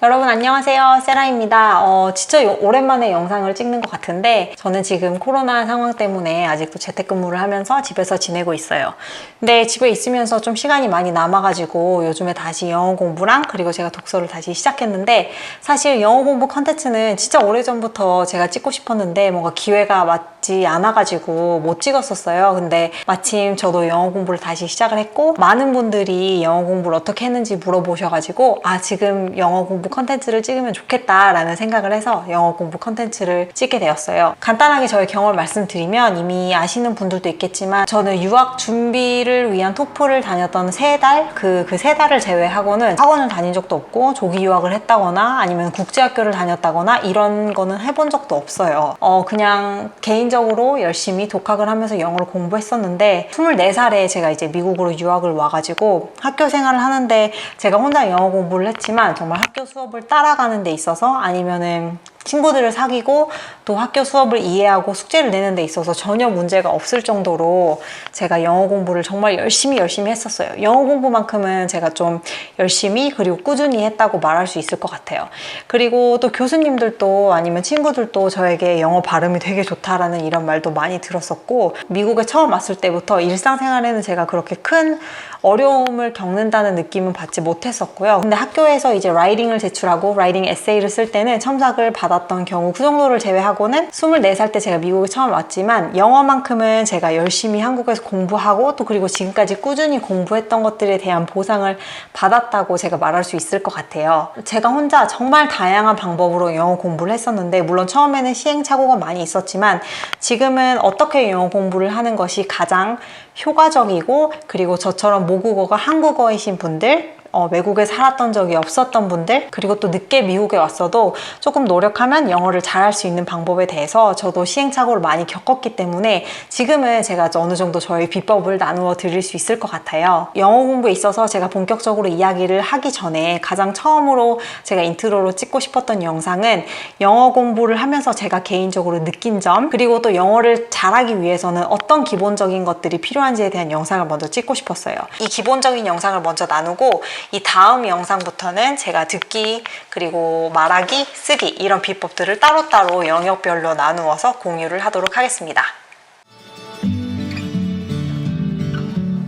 여러분 안녕하세요, 세라입니다. 진짜 오랜만에 영상을 찍는 것 같은데 저는 지금 코로나 상황 때문에 아직도 재택근무를 하면서 집에서 지내고 있어요. 근데 집에 있으면서 좀 시간이 많이 남아가지고 요즘에 다시 영어 공부랑 그리고 제가 독서를 다시 시작했는데, 사실 영어 공부 컨텐츠는 진짜 오래전부터 제가 찍고 싶었는데 뭔가 기회가 맞지 않아가지고 못 찍었었어요. 근데 마침 저도 영어 공부를 다시 시작을 했고, 많은 분들이 영어 공부를 어떻게 했는지 물어보셔가지고 지금 영어 공부 컨텐츠를 찍으면 좋겠다라는 생각을 해서 영어 공부 컨텐츠를 찍게 되었어요. 간단하게 저의 경험을 말씀드리면 이미 아시는 분들도 있겠지만, 저는 유학 준비를 위한 토플을 다녔던 3달, 그 3달을 제외하고는 학원을 다닌 적도 없고 조기 유학을 했다거나 아니면 국제학교를 다녔다거나 이런 거는 해본 적도 없어요. 그냥 개인적으로 열심히 독학을 하면서 영어를 공부했었는데, 24살에 제가 이제 미국으로 유학을 와가지고 학교 생활을 하는데, 제가 혼자 영어 공부를 했지만 정말 학교 수업을 따라가는 데 있어서 아니면은 친구들을 사귀고 또 학교 수업을 이해하고 숙제를 내는 데 있어서 전혀 문제가 없을 정도로 제가 영어 공부를 정말 열심히 했었어요. 영어 공부만큼은 제가 좀 열심히 그리고 꾸준히 했다고 말할 수 있을 것 같아요. 그리고 또 교수님들도 아니면 친구들도 저에게 영어 발음이 되게 좋다라는 이런 말도 많이 들었었고, 미국에 처음 왔을 때부터 일상생활에는 제가 그렇게 큰 어려움을 겪는다는 느낌은 받지 못했었고요. 근데 학교에서 이제 라이팅을 제출하고 라이팅 에세이를 쓸 때는 첨삭을 받았던 경우, 그 정도를 제외하고는 24살 때 제가 미국에 처음 왔지만 영어만큼은 제가 열심히 한국에서 공부하고 또 그리고 지금까지 꾸준히 공부했던 것들에 대한 보상을 받았다고 제가 말할 수 있을 것 같아요. 제가 혼자 정말 다양한 방법으로 영어 공부를 했었는데, 물론 처음에는 시행착오가 많이 있었지만 지금은 어떻게 영어 공부를 하는 것이 가장 효과적이고, 그리고 저처럼 모국어가 한국어이신 분들, 외국에 살았던 적이 없었던 분들, 그리고 또 늦게 미국에 왔어도 조금 노력하면 영어를 잘할 수 있는 방법에 대해서 저도 시행착오를 많이 겪었기 때문에 지금은 제가 어느 정도 저의 비법을 나누어 드릴 수 있을 것 같아요. 영어 공부에 있어서 제가 본격적으로 이야기를 하기 전에 가장 처음으로 제가 인트로로 찍고 싶었던 영상은 영어 공부를 하면서 제가 개인적으로 느낀 점, 그리고 또 영어를 잘하기 위해서는 어떤 기본적인 것들이 필요한지에 대한 영상을 먼저 찍고 싶었어요. 이 기본적인 영상을 먼저 나누고, 이 다음 영상부터는 제가 듣기, 그리고 말하기, 쓰기 이런 비법들을 따로따로 영역별로 나누어서 공유를 하도록 하겠습니다.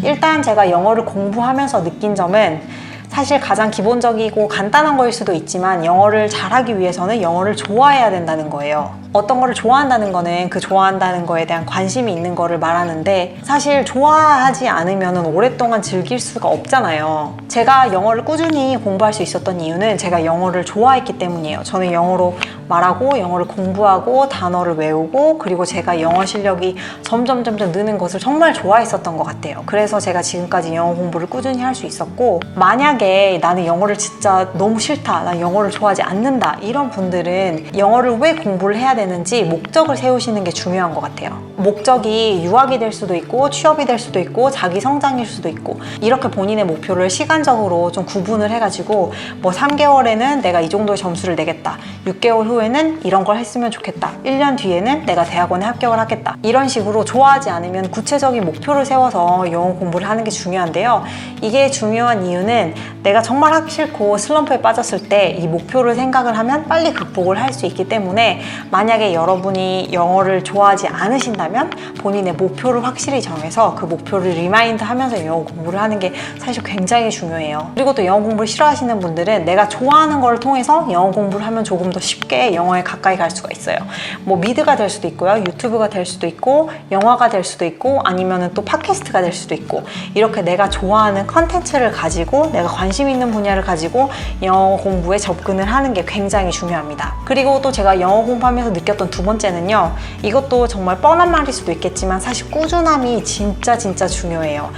일단 제가 영어를 공부하면서 느낀 점은, 사실 가장 기본적이고 간단한 거일 수도 있지만 영어를 잘하기 위해서는 영어를 좋아해야 된다는 거예요. 어떤 거를 좋아한다는 거는 그 좋아한다는 거에 대한 관심이 있는 거를 말하는데, 사실 좋아하지 않으면 오랫동안 즐길 수가 없잖아요. 제가 영어를 꾸준히 공부할 수 있었던 이유는 제가 영어를 좋아했기 때문이에요. 저는 영어로 말하고 영어를 공부하고 단어를 외우고, 그리고 제가 영어 실력이 점점 느는 것을 정말 좋아했었던 것 같아요. 그래서 제가 지금까지 영어 공부를 꾸준히 할 수 있었고, 만약에 나는 영어를 진짜 너무 싫다, 나 영어를 좋아하지 않는다 이런 분들은 영어를 왜 공부를 해야 되는지 목적을 세우시는 게 중요한 것 같아요. 목적이 유학이 될 수도 있고 취업이 될 수도 있고 자기 성장일 수도 있고, 이렇게 본인의 목표를 시간적으로 좀 구분을 해가지고 3개월에는 내가 이 정도의 점수를 내겠다, 6개월 후에는 이런 걸 했으면 좋겠다, 1년 뒤에는 내가 대학원에 합격을 하겠다, 이런 식으로 좋아하지 않으면 구체적인 목표를 세워서 영어 공부를 하는 게 중요한데요. 이게 중요한 이유는 내가 정말 하기 싫고 슬럼프에 빠졌을 때 이 목표를 생각을 하면 빨리 극복을 할 수 있기 때문에, 만약에 여러분이 영어를 좋아하지 않으신다면 본인의 목표를 확실히 정해서 그 목표를 리마인드 하면서 영어 공부를 하는 게 사실 굉장히 중요해요. 그리고 또 영어 공부를 싫어하시는 분들은 내가 좋아하는 걸 통해서 영어 공부를 하면 조금 더 쉽게 영어에 가까이 갈 수가 있어요. 미드가 될 수도 있고요, 유튜브가 될 수도 있고, 영화가 될 수도 있고, 아니면은 또 팟캐스트가 될 수도 있고, 이렇게 내가 좋아하는 컨텐츠를 가지고 내가 관심 있는 분야를 가지고 영어 공부에 접근을 하는 게 굉장히 중요합니다. 그리고 또 제가 영어 공부하면서 느꼈던 두 번째는요, 이것도 정말 뻔한 말일 수도 있겠지만 사실 꾸준함이 진짜 중요해요.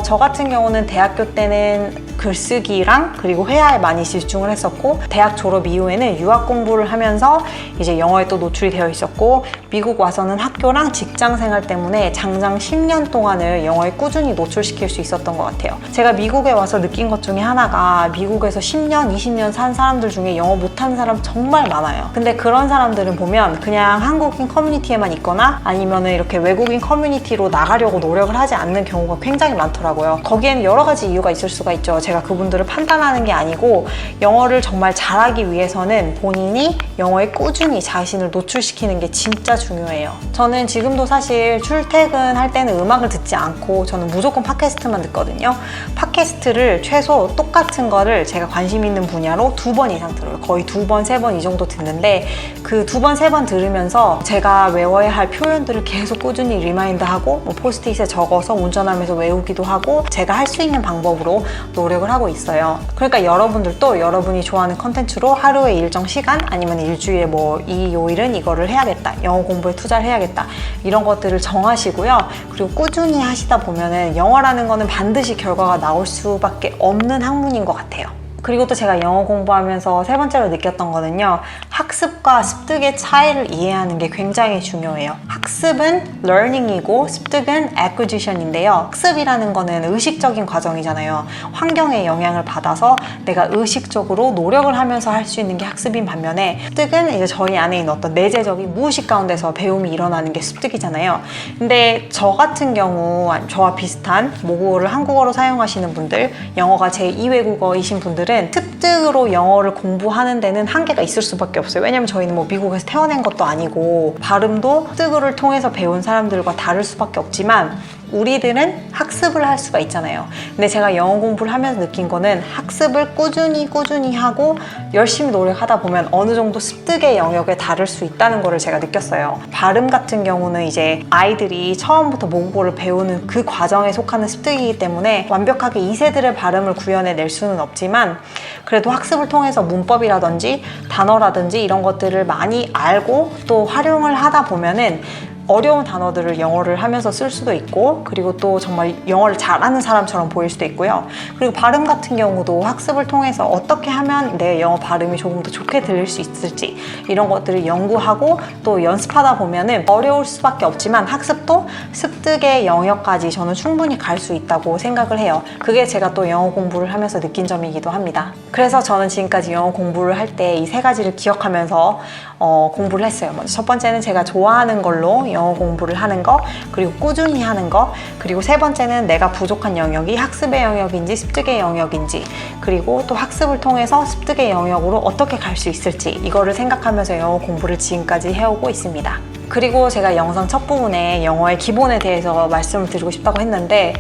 저 같은 경우는 대학교 때는 글쓰기랑 그리고 회화에 많이 집중을 했었고, 대학 졸업 이후에는 유학 공부를 하면서 이제 영어에 또 노출이 되어 있었고, 미국 와서는 학교랑 직장 생활 때문에 장장 10년 동안을 영어에 꾸준히 노출시킬 수 있었던 것 같아요. 제가 미국에 와서 느낀 것 중에 중에 하나가 미국에서 10년, 20년 산 사람들 중에 영어 못하는 사람 정말 많아요. 근데 그런 사람들은 보면 그냥 한국인 커뮤니티에만 있거나 아니면은 이렇게 외국인 커뮤니티로 나가려고 노력을 하지 않는 경우가 굉장히 많더라고요. 거기에는 여러 가지 이유가 있을 수가 있죠. 제가 그분들을 판단하는 게 아니고 영어를 정말 잘하기 위해서는 본인이 영어에 꾸준히 자신을 노출시키는 게 진짜 중요해요. 저는 지금도 사실 출퇴근할 때는 음악을 듣지 않고 저는 무조건 팟캐스트만 듣거든요. 팟캐스트를 최소 똑같은 거를 제가 관심 있는 분야로 2번 이상 들어요. 거의 2번, 3번 이 정도 듣는데 그 2번, 3번 들으면서 제가 외워야 할 표현들을 계속 꾸준히 리마인드하고 뭐 포스트잇에 적어서 운전하면서 외우기도 하고 제가 할 수 있는 방법으로 노력을 하고 있어요. 그러니까 여러분들도 여러분이 좋아하는 컨텐츠로 하루에 일정 시간 아니면 일주일에 뭐 이 요일은 이거를 해야겠다. 영어 공부에 투자를 해야겠다. 이런 것들을 정하시고요. 그리고 꾸준히 하시다 보면은 영어라는 거는 반드시 결과가 나올 수밖에 없는 학문인 것 같아요. 그리고 또 제가 영어 공부하면서 세 번째로 느꼈던 거는요. 학습과 습득의 차이를 이해하는 게 굉장히 중요해요. 학습은 learning이고 습득은 acquisition인데요. 학습이라는 거는 의식적인 과정이잖아요. 환경의 영향을 받아서 내가 의식적으로 노력을 하면서 할 수 있는 게 학습인 반면에 습득은 이제 저희 안에 있는 어떤 내재적인 무의식 가운데서 배움이 일어나는 게 습득이잖아요. 근데 저 같은 경우 저와 비슷한 모국어를 한국어로 사용하시는 분들, 영어가 제2 외국어이신 분들은 습득으로 영어를 공부하는 데는 한계가 있을 수밖에 없어요. 왜냐면 저희는 뭐 미국에서 태어난 것도 아니고 발음도 습득을 통해서 배운 사람들과 다를 수밖에 없지만 우리들은 학습을 할 수가 있잖아요. 근데 제가 영어 공부를 하면서 느낀 거는 학습을 꾸준히 하고 열심히 노력하다 보면 어느 정도 습득의 영역에 다를 수 있다는 거를 제가 느꼈어요. 발음 같은 경우는 이제 아이들이 처음부터 모국어를 배우는 그 과정에 속하는 습득이기 때문에 완벽하게 2세들의 발음을 구현해낼 수는 없지만 그래도 학습을 통해서 문법이라든지 단어라든지 이런 것들을 많이 알고 또 활용을 하다 보면은 어려운 단어들을 영어를 하면서 쓸 수도 있고 그리고 또 정말 영어를 잘하는 사람처럼 보일 수도 있고요. 그리고 발음 같은 경우도 학습을 통해서 어떻게 하면 내 영어 발음이 조금 더 좋게 들릴 수 있을지 이런 것들을 연구하고 또 연습하다 보면은 어려울 수밖에 없지만 학습도 습득의 영역까지 저는 충분히 갈 수 있다고 생각을 해요. 그게 제가 또 영어 공부를 하면서 느낀 점이기도 합니다. 그래서 저는 지금까지 영어 공부를 할 때 이 세 가지를 기억하면서 공부를 했어요. 먼저 첫 번째는 제가 좋아하는 걸로 영어 공부를 하는 거, 그리고 꾸준히 하는 거, 그리고 세 번째는 내가 부족한 영역이 학습의 영역인지 습득의 영역인지, 그리고 또 학습을 통해서 습득의 영역으로 어떻게 갈 수 있을지 이거를 생각하면서 영어 공부를 지금까지 해오고 있습니다. 그리고 제가 영상 첫 부분에 영어의 기본에 대해서 말씀을 드리고 싶다고 했는데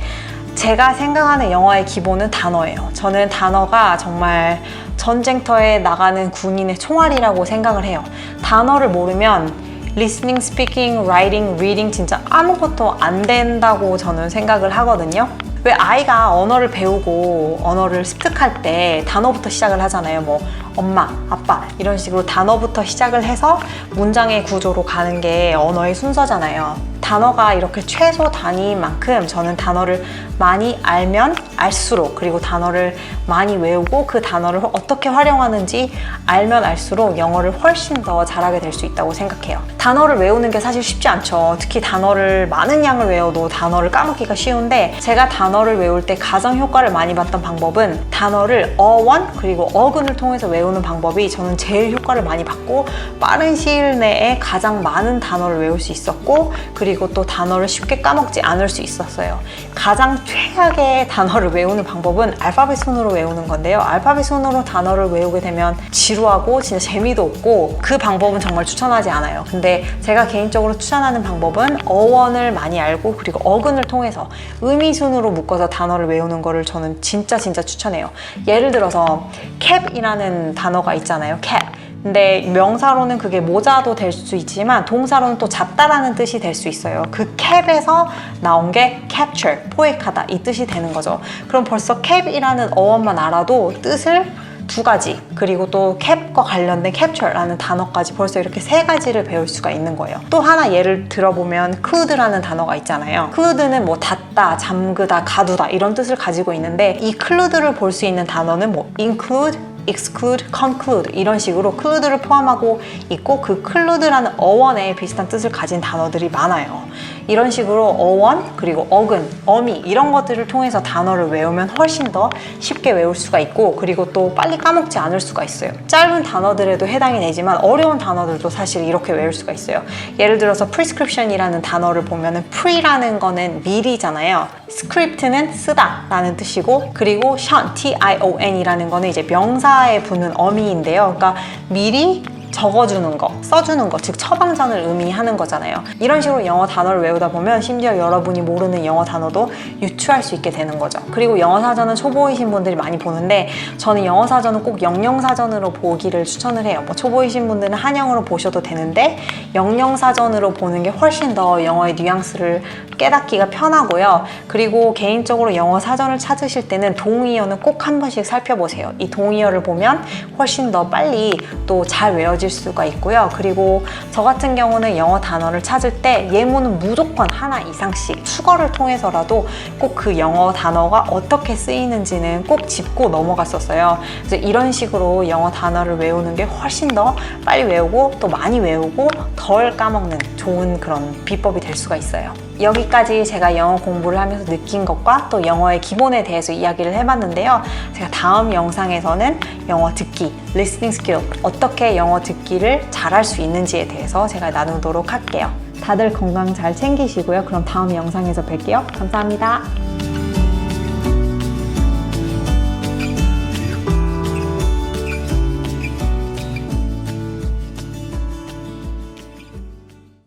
제가 생각하는 영어의 기본은 단어예요. 저는 단어가 정말 전쟁터에 나가는 군인의 총알이라고 생각을 해요. 단어를 모르면 listening, speaking, writing, reading 진짜 아무것도 안 된다고 저는 생각을 하거든요. 왜 아이가 언어를 배우고 언어를 습득할 때 단어부터 시작을 하잖아요. 뭐 엄마, 아빠 이런 식으로 단어부터 시작을 해서 문장의 구조로 가는 게 언어의 순서잖아요. 단어가 이렇게 최소 단위인 만큼 저는 단어를 많이 알면 알수록 그리고 단어를 많이 외우고 그 단어를 어떻게 활용하는지 알면 알수록 영어를 훨씬 더 잘하게 될 수 있다고 생각해요. 단어를 외우는 게 사실 쉽지 않죠. 특히 단어를 많은 양을 외워도 단어를 까먹기가 쉬운데 제가 단어를 외울 때 가장 효과를 많이 봤던 방법은 단어를 어원 그리고 어근을 통해서 외우는 방법이 저는 제일 효과를 많이 받고 빠른 시일 내에 가장 많은 단어를 외울 수 있었고 그리고 또 단어를 쉽게 까먹지 않을 수 있었어요. 가장 최악의 단어를 외우는 방법은 알파벳 순으로 외우는 건데요. 알파벳 순으로 단어를 외우게 되면 지루하고 진짜 재미도 없고 그 방법은 정말 추천하지 않아요. 근데 제가 개인적으로 추천하는 방법은 어원을 많이 알고 그리고 어근을 통해서 의미 순으로 묶어서 단어를 외우는 거를 저는 진짜 추천해요. 예를 들어서 캡이라는 단어가 있잖아요. 캡. 근데 명사로는 그게 모자도 될 수 있지만 동사로는 또 잡다라는 뜻이 될 수 있어요. 그 캡에서 나온 게 capture, 포획하다 이 뜻이 되는 거죠. 그럼 벌써 cap이라는 어원만 알아도 뜻을 두 가지 그리고 또 캡과 관련된 capture라는 단어까지 벌써 이렇게 세 가지를 배울 수가 있는 거예요. 또 하나 예를 들어보면 could라는 단어가 있잖아요. could는 뭐 닫다, 잠그다, 가두다 이런 뜻을 가지고 있는데 이 could를 볼 수 있는 단어는 뭐 include, exclude, conclude 이런 식으로 could를 포함하고 있고 그 include라는 어원에 비슷한 뜻을 가진 단어들이 많아요. 이런 식으로 어원, 그리고 어근, 어미 이런 것들을 통해서 단어를 외우면 훨씬 더 쉽게 외울 수가 있고, 그리고 또 빨리 까먹지 않을 수가 있어요. 짧은 단어들에도 해당이 되지만 어려운 단어들도 사실 이렇게 외울 수가 있어요. 예를 들어서 prescription이라는 단어를 보면은 pre라는 거는 미리잖아요. script는 쓰다 라는 뜻이고, 그리고 tion, T-I-O-N이라는 거는 이제 명사에 붙는 어미인데요. 그러니까 미리 적어주는 거, 써주는 거, 즉 처방전을 의미하는 거잖아요. 이런 식으로 영어 단어를 외우다 보면 심지어 여러분이 모르는 영어 단어도 유추할 수 있게 되는 거죠. 그리고 영어 사전은 초보이신 분들이 많이 보는데, 저는 영어 사전은 꼭 영영사전으로 보기를 추천을 해요. 뭐 초보이신 분들은 한영으로 보셔도 되는데 영영사전으로 보는 게 훨씬 더 영어의 뉘앙스를 깨닫기가 편하고요. 그리고 개인적으로 영어 사전을 찾으실 때는 동의어는 꼭 한 번씩 살펴보세요. 이 동의어를 보면 훨씬 더 빨리 또 잘 외워질 수가 있고요. 그리고 저 같은 경우는 영어 단어를 찾을 때 예문은 무조건 하나 이상씩 수거를 통해서라도 꼭 그 영어 단어가 어떻게 쓰이는지는 꼭 짚고 넘어갔었어요. 그래서 이런 식으로 영어 단어를 외우는 게 훨씬 더 빨리 외우고 또 많이 외우고 덜 까먹는 좋은 그런 비법이 될 수가 있어요. 여기까지 제가 영어 공부를 하면서 느낀 것과 또 영어의 기본에 대해서 이야기를 해봤는데요. 제가 다음 영상에서는 영어 듣기, listening skill, 어떻게 영어 듣기를 잘할 수 있는지에 대해서 제가 나누도록 할게요. 다들 건강 잘 챙기시고요. 그럼 다음 영상에서 뵐게요. 감사합니다.